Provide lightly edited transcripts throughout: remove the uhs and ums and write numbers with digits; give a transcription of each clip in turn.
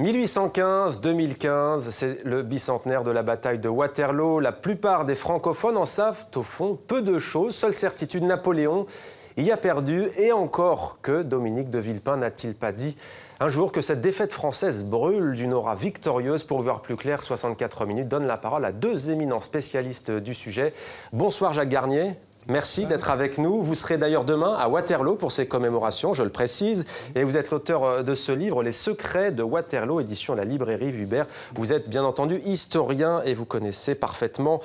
1815-2015, c'est le bicentenaire de la bataille de Waterloo. La plupart des francophones en savent au fond peu de choses. Seule certitude, Napoléon y a perdu. Et encore que Dominique de Villepin n'a-t-il pas dit un jour que cette défaite française brûle d'une aura victorieuse? Pour voir plus clair, 64 minutes donne la parole à deux éminents spécialistes du sujet. Bonsoir Jacques Garnier. Merci d'être avec nous. Vous serez d'ailleurs demain à Waterloo pour ces commémorations, je le précise. Et vous êtes l'auteur de ce livre, Les secrets de Waterloo, édition La Librairie Vuibert. Vous êtes bien entendu historien et vous connaissez parfaitement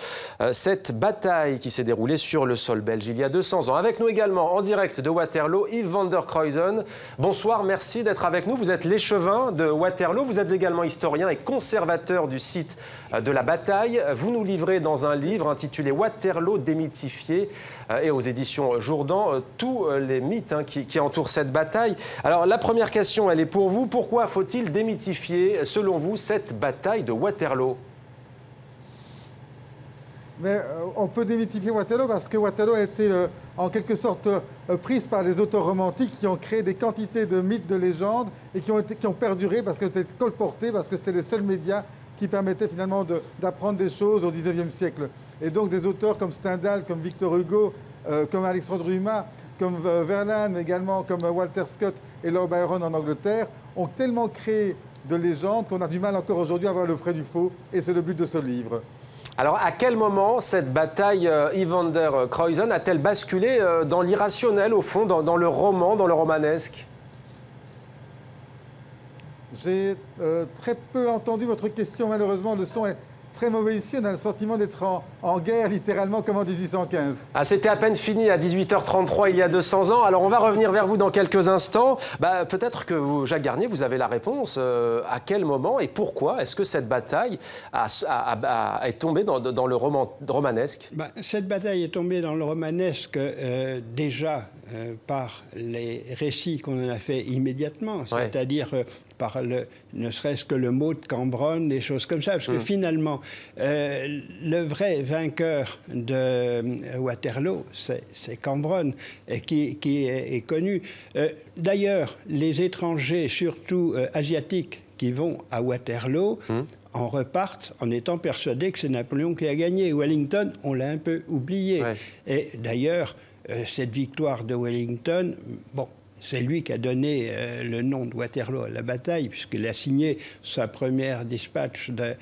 cette bataille qui s'est déroulée sur le sol belge il y a 200 ans. Avec nous également, en direct de Waterloo, Yves van der Kruijsen. Bonsoir, merci d'être avec nous. Vous êtes l'échevin de Waterloo. Vous êtes également historien et conservateur du site de la bataille. Vous nous livrez dans un livre intitulé Waterloo démythifié, et aux éditions Jourdan, tous les mythes qui entourent cette bataille. Alors la première question, elle est pour vous. Pourquoi faut-il démythifier, selon vous, cette bataille de Waterloo? Mais on peut démythifier Waterloo parce que Waterloo a été en quelque sorte prise par les auteurs romantiques qui ont créé des quantités de mythes, de légendes et qui ont perduré parce que c'était colporté, parce que c'était les seuls médias qui permettaient finalement d'apprendre des choses au XIXe siècle. Et donc des auteurs comme Stendhal, comme Victor Hugo, comme Alexandre Dumas, comme Verlaine, mais également comme Walter Scott et Lord Byron en Angleterre, ont tellement créé de légendes qu'on a du mal encore aujourd'hui à voir le vrai du faux, et c'est le but de ce livre. Alors, à quel moment cette bataille, Yves van der Kruijsen, a-t-elle basculé dans l'irrationnel, au fond, dans le roman, dans le romanesque? J'ai très peu entendu votre question, malheureusement, le son est très mauvais ici, on a le sentiment d'être en guerre, littéralement, comme en 1815. Ah, c'était à peine fini à 18h33, il y a 200 ans. Alors, on va revenir vers vous dans quelques instants. Peut-être que vous, Jacques Garnier, vous avez la réponse. À quel moment et pourquoi est-ce que cette bataille est tombée dans le romanesque? Cette bataille est tombée dans le romanesque déjà par les récits qu'on en a fait immédiatement, c'est-à-dire par ne serait-ce que le mot de Cambronne, des choses comme ça, parce que finalement, le vrai vainqueur de Waterloo, c'est Cambronne, qui est connu. D'ailleurs, les étrangers, surtout asiatiques, qui vont à Waterloo, en repartent en étant persuadés que c'est Napoléon qui a gagné. Wellington, on l'a un peu oublié. Et d'ailleurs, cette victoire de Wellington, bon, c'est lui qui a donné le nom de Waterloo à la bataille, puisqu'il a signé sa première dispatch de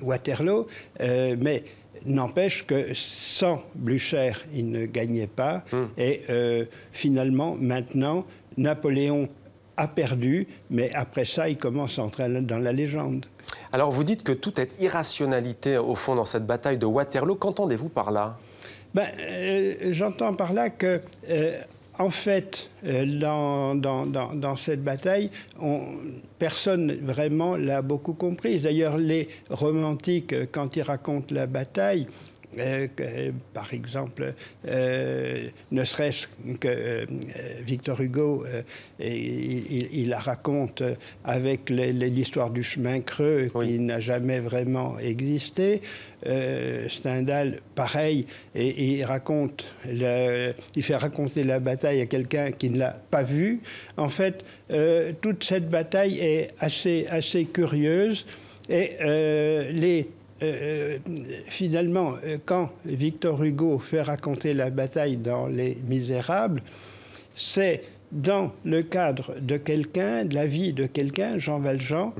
Waterloo. Mais n'empêche que sans Blücher, il ne gagnait pas. Et finalement, maintenant, Napoléon a perdu, mais après ça, il commence à entrer dans la légende. Alors, vous dites que tout est irrationalité, au fond, dans cette bataille de Waterloo. Qu'entendez-vous par là? J'entends par là que, en fait, dans cette bataille, personne vraiment l'a beaucoup comprise. D'ailleurs, les romantiques, quand ils racontent la bataille, par exemple, ne serait-ce que Victor Hugo, il la raconte avec l'histoire du chemin creux qui n'a jamais vraiment existé. Stendhal, pareil, et il fait raconter la bataille à quelqu'un qui ne l'a pas vue. En fait, toute cette bataille est assez curieuse et finalement, quand Victor Hugo fait raconter la bataille dans Les Misérables, c'est dans le cadre de quelqu'un, de la vie de quelqu'un, Jean Valjean,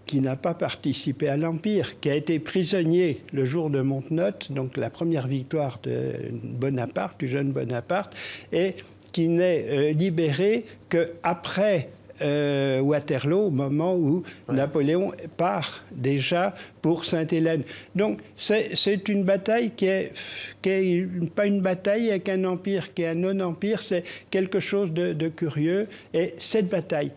qui n'a pas participé à l'Empire, qui a été prisonnier le jour de Montenotte, donc la première victoire de Bonaparte, du jeune Bonaparte, et qui n'est libéré qu'après Waterloo, au moment où Napoléon part déjà pour Sainte-Hélène. Donc c'est une bataille qui est pas une bataille avec un empire qui est un non-empire, c'est quelque chose de curieux. Et cette bataille,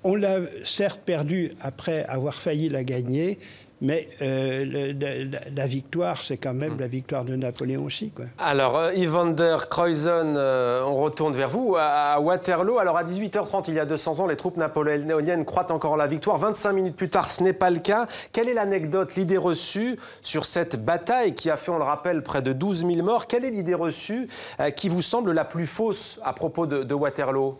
on l'a certes perdue après avoir failli la gagner, mais la victoire, c'est quand même la victoire de Napoléon aussi, quoi. Alors, Yves van der Kruijsen, on retourne vers vous. À Waterloo, alors à 18h30, il y a 200 ans, les troupes napoléoniennes croient encore en la victoire. 25 minutes plus tard, ce n'est pas le cas. Quelle est l'anecdote, l'idée reçue sur cette bataille qui a fait, on le rappelle, près de 12 000 morts? Quelle est l'idée reçue qui vous semble la plus fausse à propos de Waterloo?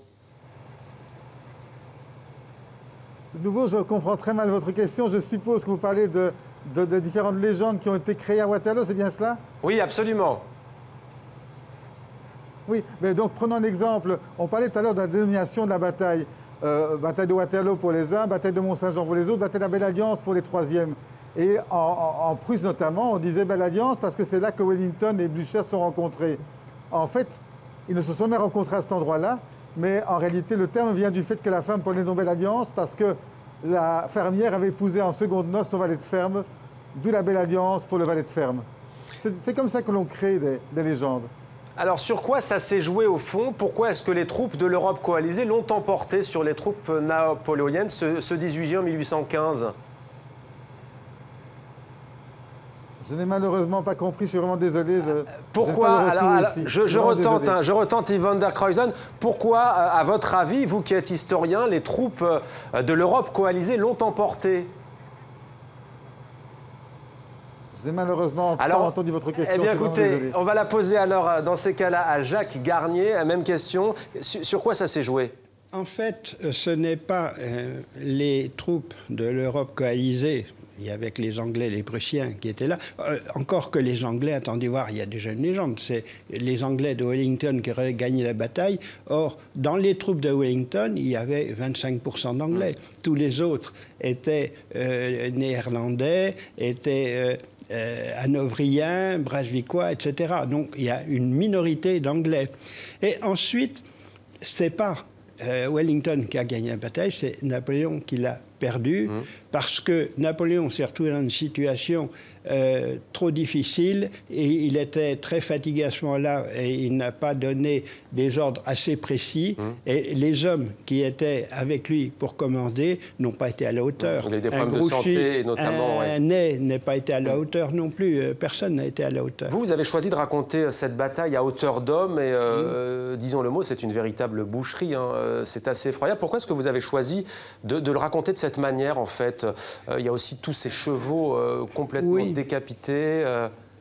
De nouveau, je comprends très mal votre question. Je suppose que vous parlez de différentes légendes qui ont été créées à Waterloo, c'est bien cela? Oui, absolument. Oui, mais donc prenons un exemple. On parlait tout à l'heure de la dénomination de la bataille. Bataille de Waterloo pour les uns, bataille de Mont-Saint-Jean pour les autres, bataille de la Belle Alliance pour les troisièmes. Et en Prusse notamment, on disait Belle Alliance parce que c'est là que Wellington et Blücher se sont rencontrés. En fait, ils ne se sont jamais rencontrés à cet endroit-là, mais en réalité, le terme vient du fait que la femme prenait donc Belle Alliance parce que la fermière avait épousé en seconde noces son valet de ferme, d'où la Belle Alliance pour le valet de ferme. C'est comme ça que l'on crée des légendes. Alors sur quoi ça s'est joué au fond? Pourquoi est-ce que les troupes de l'Europe coalisée l'ont emporté sur les troupes napoléoniennes ce 18 juin 1815? Je n'ai malheureusement pas compris, je suis vraiment désolé. Pourquoi? Je retente Yves van der Cruysen. Pourquoi, à votre avis, vous qui êtes historien, les troupes de l'Europe coalisée l'ont emporté? Je n'ai malheureusement pas entendu votre question. Eh bien, écoutez, on va la poser alors, dans ces cas-là, à Jacques Garnier. La même question. Sur quoi ça s'est joué? En fait, ce n'est pas les troupes de l'Europe coalisée, il y avait les Anglais, les Prussiens qui étaient là. Encore que les Anglais, attendez voir, il y a déjà une légende, c'est les Anglais de Wellington qui auraient gagné la bataille. Or, dans les troupes de Wellington, il y avait 25% d'Anglais. Tous les autres étaient néerlandais, étaient hanovriens, brunswickois, etc. Donc, il y a une minorité d'Anglais. Et ensuite, c'est pas Wellington qui a gagné la bataille, c'est Napoléon qui l'a perdu, parce que Napoléon s'est retrouvé dans une situation trop difficile et il était très fatigué à ce moment-là et il n'a pas donné des ordres assez précis et les hommes qui étaient avec lui pour commander n'ont pas été à la hauteur. Il y a eu des problèmes de santé, notamment. Un nez n'est pas été à la hauteur non plus. Personne n'a été à la hauteur. Vous avez choisi de raconter cette bataille à hauteur d'homme et, disons le mot, c'est une véritable boucherie. Hein. C'est assez effroyable. Pourquoi est-ce que vous avez choisi de le raconter de cette manière, en fait? Il y a aussi tous ces chevaux complètement décapités.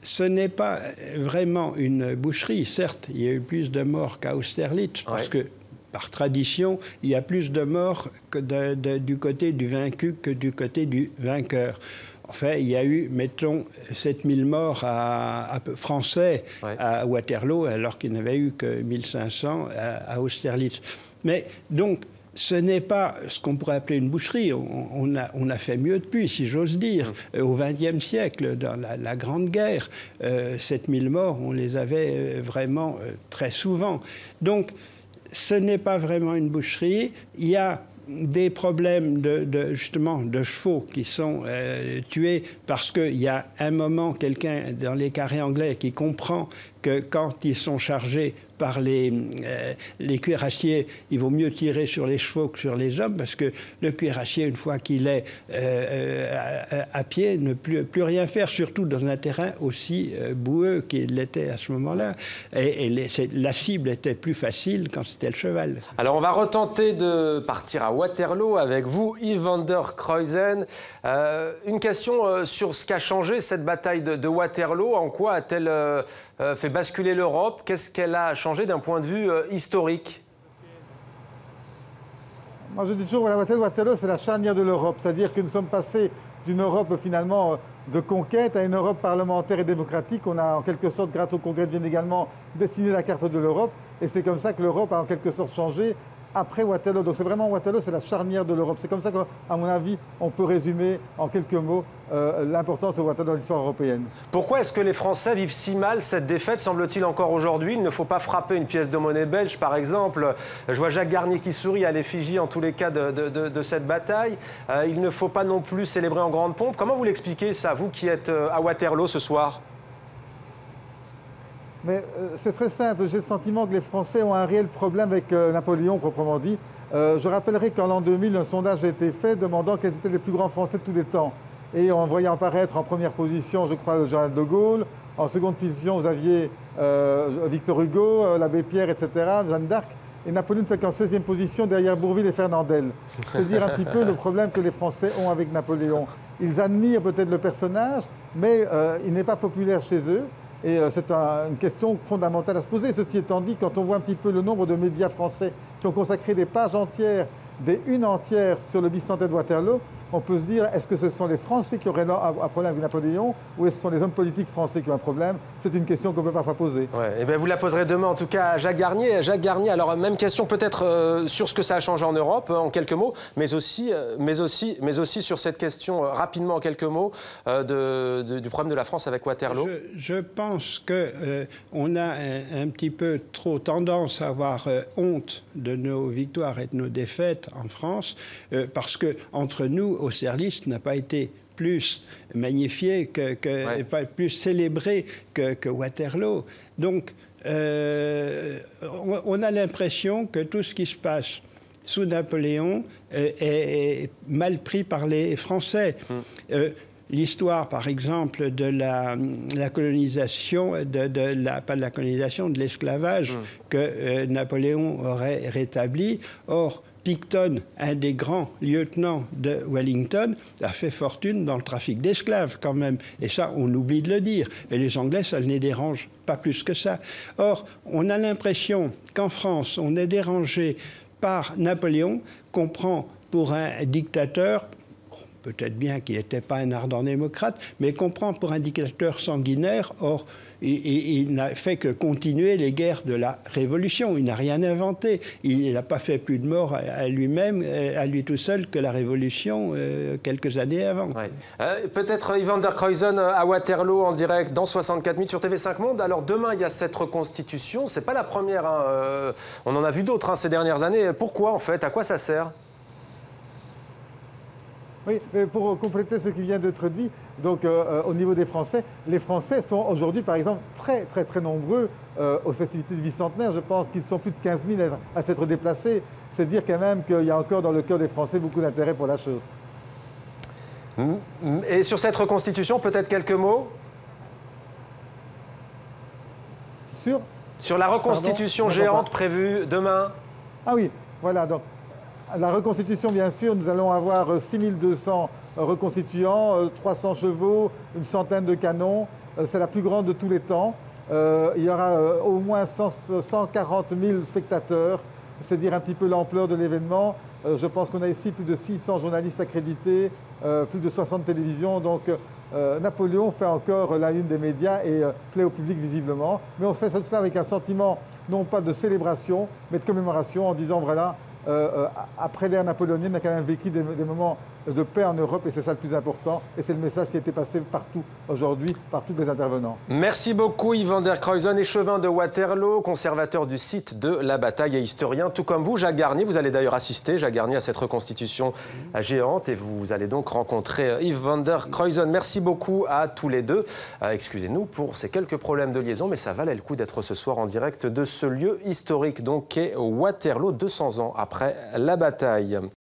Ce n'est pas vraiment une boucherie. Certes, il y a eu plus de morts qu'à Austerlitz, parce que, par tradition, il y a plus de morts du côté du vaincu que du côté du vainqueur. En fait, il y a eu, mettons, 7000 morts français à Waterloo, alors qu'il n'y avait eu que 1500 à Austerlitz. Mais donc, ce n'est pas ce qu'on pourrait appeler une boucherie. On a fait mieux depuis, si j'ose dire. Au XXe siècle, dans la Grande Guerre, 7000 morts, on les avait vraiment très souvent. Donc, ce n'est pas vraiment une boucherie. Il y a des problèmes justement de chevaux qui sont tués parce qu'il y a un moment quelqu'un dans les carrés anglais qui comprend que quand ils sont chargés par les cuirassiers, il vaut mieux tirer sur les chevaux que sur les hommes parce que le cuirassier, une fois qu'il est à pied, ne peut plus rien faire, surtout dans un terrain aussi boueux qu'il l'était à ce moment-là. Et la cible était plus facile quand c'était le cheval. Alors on va retenter de partir à Waterloo avec vous, Yves van der Cruysen. Une question sur ce qu'a changé cette bataille de Waterloo. En quoi a-t-elle fait basculer l'Europe? Qu'est-ce qu'elle a changé d'un point de vue historique? Moi, je dis toujours que la bataille de Waterloo, c'est la charnière de l'Europe. C'est-à-dire que nous sommes passés d'une Europe, finalement, de conquête à une Europe parlementaire et démocratique. On a, en quelque sorte, grâce au Congrès de Vienne également, dessiné la carte de l'Europe. Et c'est comme ça que l'Europe a, en quelque sorte, changé après Waterloo. Donc c'est vraiment Waterloo, c'est la charnière de l'Europe. C'est comme ça qu'à mon avis, on peut résumer en quelques mots l'importance de Waterloo dans l'histoire européenne. Pourquoi est-ce que les Français vivent si mal cette défaite, semble-t-il encore aujourd'hui? Il ne faut pas frapper une pièce de monnaie belge, par exemple. Je vois Jacques Garnier qui sourit à l'effigie, en tous les cas, de cette bataille. Il ne faut pas non plus célébrer en grande pompe. Comment vous l'expliquez, ça, vous qui êtes à Waterloo ce soir? Mais c'est très simple. J'ai le sentiment que les Français ont un réel problème avec Napoléon, proprement dit. Je rappellerai qu'en l'an 2000, un sondage a été fait demandant quels étaient les plus grands Français de tous les temps. Et on voyait apparaître en première position, je crois, le général de Gaulle. En seconde position, vous aviez Victor Hugo, l'abbé Pierre, etc., Jeanne d'Arc. Et Napoléon n'était qu'en 16e position derrière Bourvil et Fernandel. C'est dire un petit peu le problème que les Français ont avec Napoléon. Ils admirent peut-être le personnage, mais il n'est pas populaire chez eux. Et c'est une question fondamentale à se poser. Ceci étant dit, quand on voit un petit peu le nombre de médias français qui ont consacré des pages entières des unes entières sur le bicentenaire de Waterloo, on peut se dire, est-ce que ce sont les Français qui auraient un problème avec Napoléon ou est-ce que ce sont les hommes politiques français qui ont un problème? C'est une question qu'on peut parfois poser. Ouais, et bien vous la poserez demain, en tout cas, à Jacques Garnier. Jacques Garnier, alors même question peut-être sur ce que ça a changé en Europe, en quelques mots, mais aussi sur cette question, rapidement en quelques mots, du problème de la France avec Waterloo. Je pense qu'on a un petit peu trop tendance à avoir honte de nos victoires et de nos défaites en France, parce que entre nous, Austerlitz n'a pas été plus magnifié, pas plus célébré que Waterloo. Donc, on a l'impression que tout ce qui se passe sous Napoléon est mal pris par les Français. L'histoire, par exemple, de la colonisation, pas de la colonisation, de l'esclavage que Napoléon aurait rétabli. Or, Picton, un des grands lieutenants de Wellington, a fait fortune dans le trafic d'esclaves quand même. Et ça, on oublie de le dire. Et les Anglais, ça ne les dérange pas plus que ça. Or, on a l'impression qu'en France, on est dérangé par Napoléon, qu'on prend pour un dictateur, peut-être bien qu'il n'était pas un ardent démocrate, mais qu'on prend pour un dictateur sanguinaire. Or, il n'a fait que continuer les guerres de la Révolution. Il n'a rien inventé. Il n'a pas fait plus de morts à lui-même, à lui tout seul, que la Révolution quelques années avant. Ouais. Peut-être Yvan der Kruijsen à Waterloo en direct dans 64 minutes sur TV5 Monde. Alors demain, il y a cette reconstitution. C'est pas la première. On en a vu d'autres ces dernières années. Pourquoi en fait? À quoi ça sert? Oui, mais pour compléter ce qui vient d'être dit, donc au niveau des Français, les Français sont aujourd'hui, par exemple, très nombreux aux festivités du bicentenaire. Je pense qu'ils sont plus de 15 000 à s'être déplacés. C'est dire quand même qu'il y a encore dans le cœur des Français beaucoup d'intérêt pour la chose. Et sur cette reconstitution, peut-être quelques mots? Sur la reconstitution géante prévue demain? Ah oui, voilà, donc la reconstitution, bien sûr, nous allons avoir 6200 reconstituants, 300 chevaux, une centaine de canons. C'est la plus grande de tous les temps. Il y aura au moins 140 000 spectateurs. C'est dire un petit peu l'ampleur de l'événement. Je pense qu'on a ici plus de 600 journalistes accrédités, plus de 60 télévisions. Donc Napoléon fait encore la une des médias et plaît au public visiblement. Mais on fait ça avec un sentiment non pas de célébration, mais de commémoration en disant voilà, après l'ère napoléonienne, on a quand même vécu des moments de paix en Europe et c'est ça le plus important. Et c'est le message qui a été passé partout aujourd'hui, par tous les intervenants. Merci beaucoup Yvan der Kruijsen, échevin de Waterloo, conservateur du site de la bataille et historien, tout comme vous, Jacques Garnier. Vous allez d'ailleurs assister, Jacques Garnier, à cette reconstitution géante et vous allez donc rencontrer Yvan der Kruijsen. Merci beaucoup à tous les deux. Excusez-nous pour ces quelques problèmes de liaison, mais ça valait le coup d'être ce soir en direct de ce lieu historique, donc, qu'est Waterloo, 200 ans après la bataille.